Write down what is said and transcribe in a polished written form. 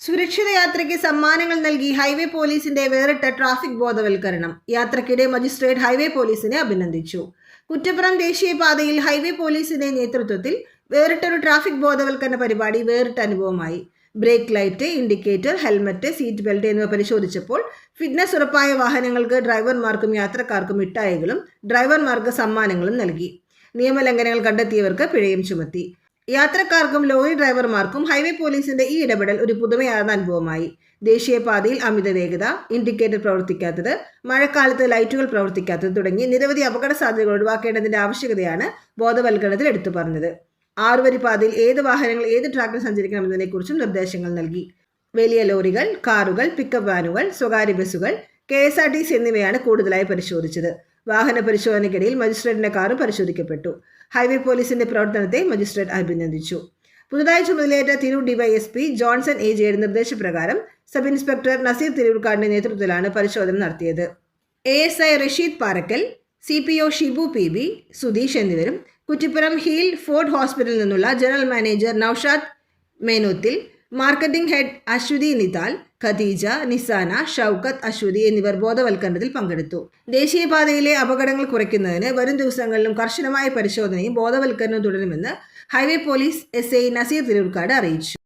സുരക്ഷിത യാത്രയ്ക്ക് സമ്മാനങ്ങൾ നൽകി ഹൈവേ പോലീസിന്റെ വേറിട്ട ട്രാഫിക് ബോധവൽക്കരണം. യാത്രയ്ക്കിടെ മജിസ്ട്രേറ്റ് ഹൈവേ പോലീസിനെ അഭിനന്ദിച്ചു. കുറ്റപ്പുറം ദേശീയപാതയിൽ ഹൈവേ പോലീസിന്റെ നേതൃത്വത്തിൽ വേറിട്ടൊരു ട്രാഫിക് ബോധവൽക്കരണ പരിപാടി വേറിട്ട അനുഭവമായി. Brake light, indicator, helmet, seat belt എന്നിവ പരിശോധിച്ചപ്പോൾ ഫിറ്റ്നസ് ഉറപ്പായ വാഹനങ്ങൾക്ക് ഡ്രൈവർമാർക്കും യാത്രക്കാർക്കും മിഠായികളും ഡ്രൈവർമാർക്ക് സമ്മാനങ്ങളും നൽകി. നിയമലംഘനങ്ങൾ കണ്ടെത്തിയവർക്ക് പിഴയും ചുമത്തി. യാത്രക്കാർക്കും ലോറി ഡ്രൈവർമാർക്കും ഹൈവേ പോലീസിന്റെ ഈ ഇടപെടൽ ഒരു പുതുമയാർന്ന അനുഭവമായി. ദേശീയപാതയിൽ അമിത വേഗത, ഇൻഡിക്കേറ്റർ പ്രവർത്തിക്കാത്തത്, മഴക്കാലത്ത് ലൈറ്റുകൾ പ്രവർത്തിക്കാത്തത് തുടങ്ങി നിരവധി അപകട സാധ്യതകൾ ഒഴിവാക്കേണ്ടതിന്റെ ആവശ്യകതയാണ് ബോധവൽക്കരണത്തിൽ എടുത്തു പറഞ്ഞത്. 6 വരി പാതയിൽ ഏത് വാഹനങ്ങൾ ഏത് ട്രാക്കിൽ സഞ്ചരിക്കണമെന്നതിനെക്കുറിച്ചും നിർദ്ദേശങ്ങൾ നൽകി. വലിയ ലോറികൾ, കാറുകൾ, പിക്കപ്പ് വാനുകൾ, സ്വകാര്യ ബസ്സുകൾ, KSRTC എന്നിവയാണ് കൂടുതലായി പരിശോധിച്ചത്. വാഹന പരിശോധനയ്ക്കിടയിൽ മജിസ്ട്രേറ്റിന്റെ കാറും പരിശോധിക്കപ്പെട്ടു. ഹൈവേ പോലീസിന്റെ പ്രവർത്തനത്തെ മജിസ്ട്രേറ്റ് അഭിനന്ദിച്ചു. പുതുതായി ചുമതലയേറ്റ തിരൂർ DYSP ജോൺസൺ AJയുടെ നിർദ്ദേശപ്രകാരം സബ് ഇൻസ്പെക്ടർ നസീർ തിരൂർക്കാടിന്റെ നേതൃത്വത്തിലാണ് പരിശോധന നടത്തിയത്. ASI Rasheed Parakkal, CPO Shibu PB, Sudheesh എന്നിവരും കുറ്റിപ്പുറം ഹീൽ ഫോർട്ട് ഹോസ്പിറ്റലിൽ നിന്നുള്ള general manager Noushad Menothil, marketing head Aswathi Nithal, Khadeeja, Nisana, Shoukath, Aswathi എന്നിവർ ബോധവൽക്കരണത്തിൽ പങ്കെടുത്തു. ദേശീയപാതയിലെ അപകടങ്ങൾ കുറയ്ക്കുന്നതിന് വരും ദിവസങ്ങളിലും കർശനമായ പരിശോധനയും ബോധവൽക്കരണവും തുടരുമെന്ന് highway police SI Naseer Thirurkkad അറിയിച്ചു.